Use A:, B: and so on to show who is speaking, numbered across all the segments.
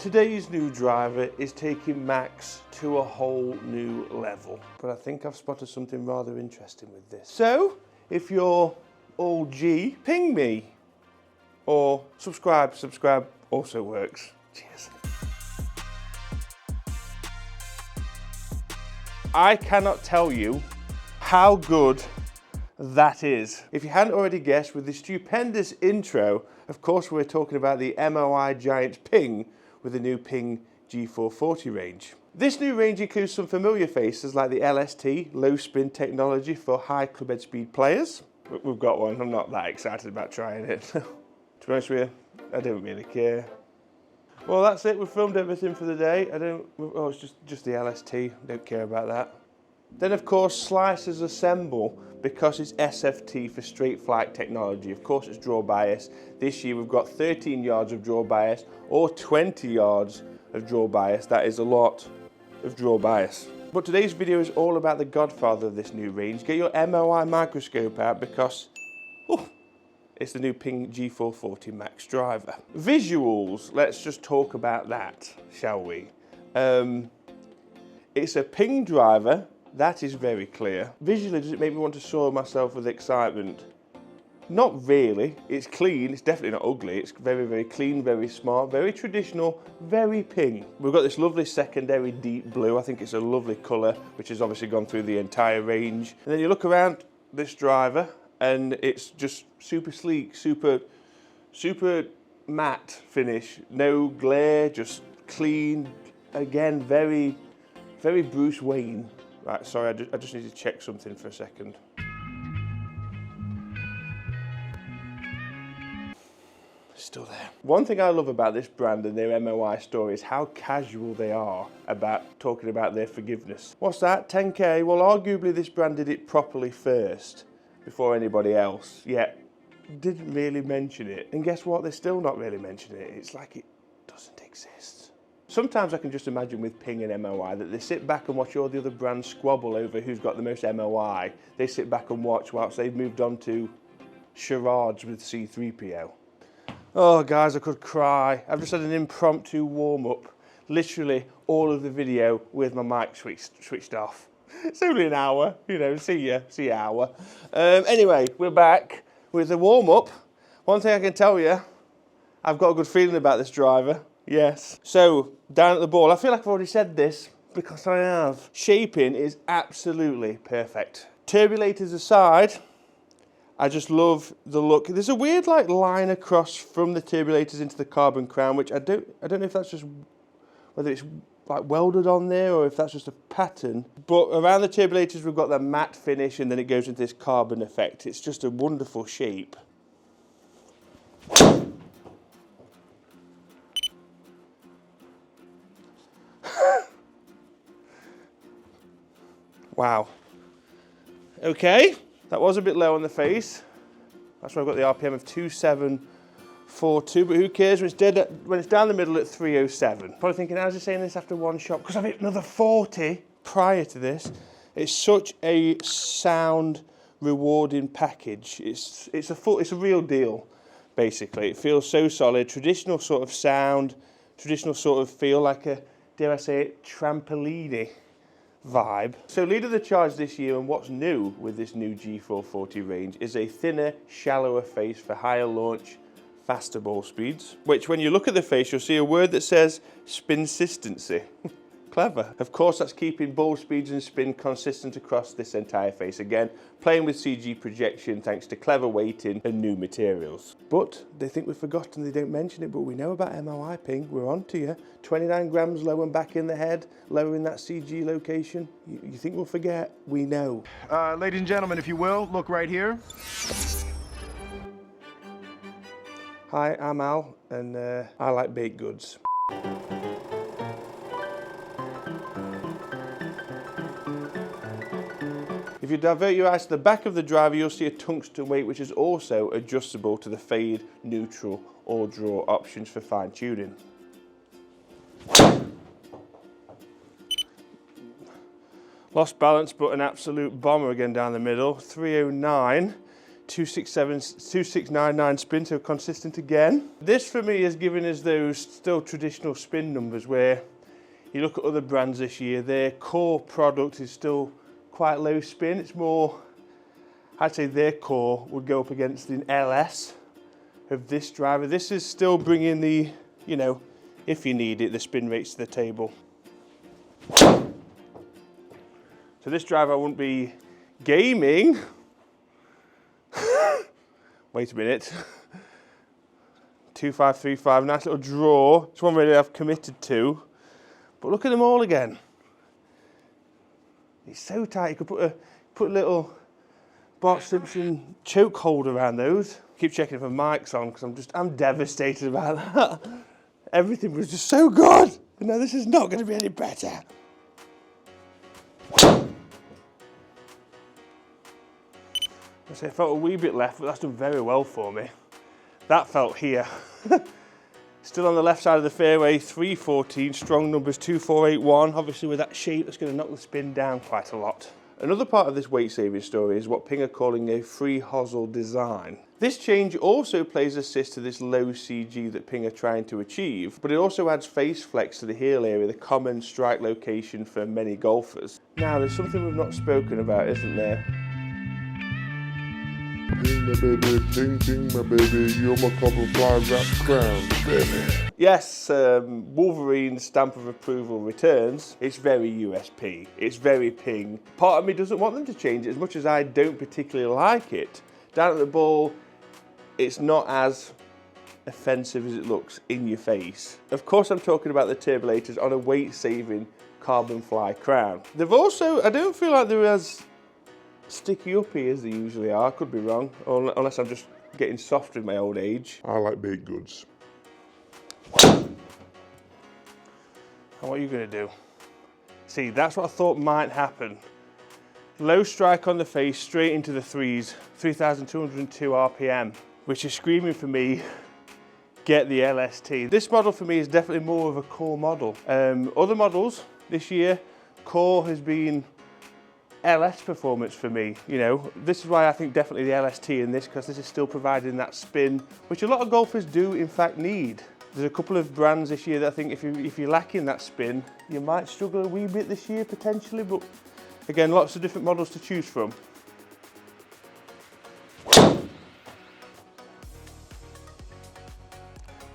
A: Today's new driver is taking Max to a whole new level, but I think I've spotted something rather interesting with this. So, if you're all G, ping me, or subscribe also works. Cheers. I cannot tell you how good that is. If you hadn't already guessed, with the stupendous intro, of course we're talking about the MOI giant PING with the new PING G440 range. This new range includes some familiar faces like the LST, low spin technology for high clubhead speed players. We've got one, I'm not that excited about trying it. To be honest with you, I don't really care. Well, that's it, we've filmed everything for the day. Oh, it's just the LST, don't care about that. Then of course, slicers assemble because it's SFT for straight flight technology. Of course it's draw bias. This year we've got 13 yards of draw bias or 20 yards of draw bias. That is a lot of draw bias. But today's video is all about the godfather of this new range. Get your MOI microscope out because it's the new PING G440 Max Driver. Visuals, let's just talk about that, shall we? It's a PING driver. That is very clear. Visually, does it make me want to soil myself with excitement? Not really. It's clean, it's definitely not ugly. It's very, very clean, very smart, very traditional, very PING. We've got this lovely secondary deep blue. I think it's a lovely colour, which has obviously gone through the entire range. And then you look around this driver and it's just super sleek, super matte finish. No glare, just clean. Again, very, very Bruce Wayne. Right, sorry, I just need to check something for a second. Still there. One thing I love about this brand and their MOI story is how casual they are about talking about their forgiveness. What's that, 10K? Well, arguably this brand did it properly first, before anybody else, yet didn't really mention it. And guess what, they're still not really mentioning it. It's like it doesn't exist. Sometimes I can just imagine with PING and MOI that they sit back and watch all the other brands squabble over who's got the most MOI. They sit back and watch whilst they've moved on to charades with C3PO. Oh guys, I could cry. I've just had an impromptu warm-up. Literally all of the video with my mic switched off. It's only an hour, you know, see ya hour. Anyway, we're back with the warm-up. One thing I can tell you, I've got a good feeling about this driver. Yes. So, down at the ball, I feel like I've already said this, because I have. Shaping is absolutely perfect. Turbulators aside, I just love the look. There's a weird like line across from the turbulators into the carbon crown, which I don't know if that's just, whether it's like welded on there or if that's just a pattern. But around the turbulators we've got that matte finish and then it goes into this carbon effect. It's just a wonderful shape. Wow. Okay, that was a bit low on the face. That's why I've got the RPM of 2742, but who cares when it's down the middle at 307. Probably thinking, how's he saying this after one shot? Because I've hit another 40 prior to this. It's such a sound rewarding package. It's a real deal, basically. It feels so solid, traditional sort of sound, traditional sort of feel, like a, dare I say it, trampolini vibe. So leader of the charge this year and what's new with this new G440 range is a thinner, shallower face for higher launch, faster ball speeds, which when you look at the face you'll see a word that says spinsistency. Clever. Of course that's keeping ball speeds and spin consistent across this entire face. Again, playing with CG projection thanks to clever weighting and new materials. But they think we've forgotten, they don't mention it, but we know about MOI PING, we're on to you. 29 grams low and back in the head, lower in that CG location. You think we'll forget? We know.
B: Ladies and gentlemen, if you will, look right here.
A: Hi, I'm Al, and I like baked goods. If you divert your eyes to the back of the driver, you'll see a tungsten weight, which is also adjustable to the fade, neutral, or draw options for fine tuning. Lost balance, but an absolute bomber again down the middle. 309. 2699 spin, so consistent again. This for me is giving us those still traditional spin numbers where you look at other brands this year, their core product is still quite low spin. It's more, I'd say their core would go up against an LS of this driver. This is still bringing the, you know, if you need it, the spin rates to the table. So this driver I wouldn't be gaming. Wait a minute. 2535, nice little draw. It's one really I've committed to. But look at them all again. It's so tight. You could put a little Bart Simpson choke hold around those. Keep checking if my mic's on because I'm devastated about that. Everything was just so good. But now this is not going to be any better. I say I felt a wee bit left, but that's done very well for me. That felt here. Still on the left side of the fairway, 314, strong numbers 2481. Obviously with that shape, that's going to knock the spin down quite a lot. Another part of this weight saving story is what Ping are calling a free hosel design. This change also plays assist to this low CG that Ping are trying to achieve, but it also adds face flex to the heel area, the common strike location for many golfers. Now there's something we've not spoken about, isn't there?
C: Ping my baby, ping, ping my baby, you're my couple fly wrap crown, baby.
A: Yes, Wolverine's stamp of approval returns. It's very USP, it's very Ping. Part of me doesn't want them to change it as much as I don't particularly like it. Down at the ball, it's not as offensive as it looks in your face. Of course I'm talking about the turbulators on a weight-saving carbon fly crown. They've also, I don't feel like they're as sticky uppy as they usually are, could be wrong, unless I'm just getting soft with my old age.
C: I like baked goods.
A: And what are you going to do? See, that's what I thought might happen. Low strike on the face, straight into the threes, 3,202 RPM, which is screaming for me, get the LST. This model for me is definitely more of a core model. Other models this year, core has been LS performance for me. You know, this is why I think definitely the LST in this, because this is still providing that spin, which a lot of golfers do in fact need. There's a couple of brands this year that I think if you're lacking that spin, you might struggle a wee bit this year potentially, but again, lots of different models to choose from.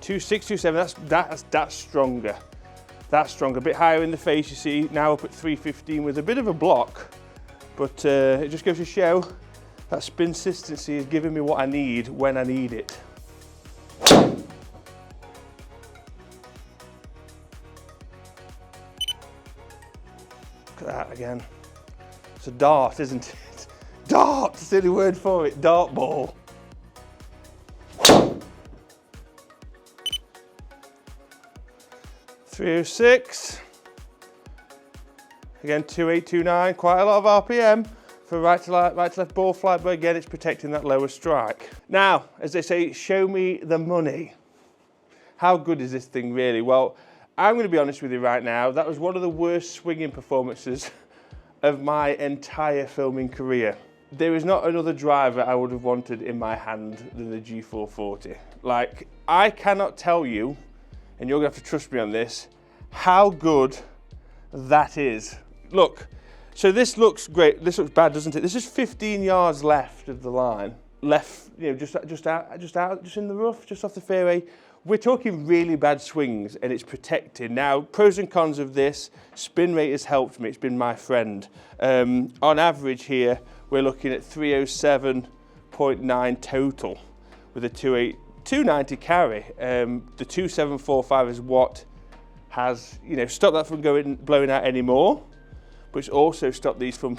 A: .26, .27, that's stronger. That's stronger, a bit higher in the face, you see, now up at 315 with a bit of a block. But it just goes to show that spin consistency is giving me what I need when I need it. Look at that again. It's a dart, isn't it? Dart, that's the only word for it, dart ball. .306. Again, 2829, quite a lot of RPM for right to left ball flight, but again, it's protecting that lower strike. Now, as they say, show me the money. How good is this thing really? Well, I'm going to be honest with you right now, that was one of the worst swinging performances of my entire filming career. There is not another driver I would have wanted in my hand than the G440. Like, I cannot tell you, and you're going to have to trust me on this, how good that is. Look, so this looks great. This looks bad, doesn't it? This is 15 yards left of the line. Left, you know, just in the rough, just off the fairway. We're talking really bad swings and it's protected. Now, pros and cons of this, spin rate has helped me. It's been my friend. On average here, we're looking at 307.9 total with a 290 carry. The 2745 is what has, you know, stopped that from blowing out anymore, but it's also stopped these from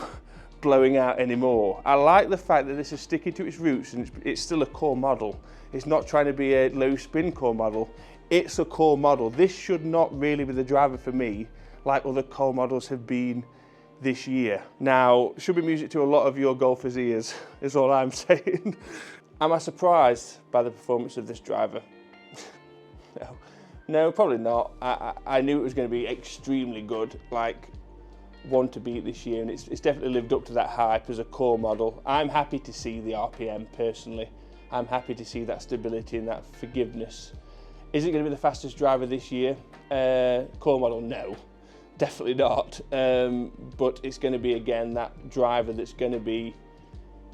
A: blowing out anymore. I like the fact that this is sticking to its roots and it's still a core model. It's not trying to be a low spin core model. It's a core model. This should not really be the driver for me like other core models have been this year. Now, should be music to a lot of your golfers' ears, is all I'm saying. Am I surprised by the performance of this driver? No, probably not. I knew it was going to be extremely good. Like, one to beat this year, and it's definitely lived up to that hype as a core model. I'm happy to see the RPM personally. I'm happy to see that stability and that forgiveness. Is it going to be the fastest driver this year? Core model, no, definitely not. But it's going to be, again, that driver that's going to be,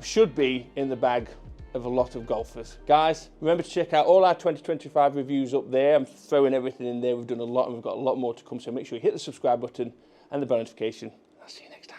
A: should be in the bag of a lot of golfers. Guys, remember to check out all our 2025 reviews up there. I'm throwing everything in there. We've done a lot and we've got a lot more to come, so make sure you hit the subscribe button and the bell notification. I'll see you next time.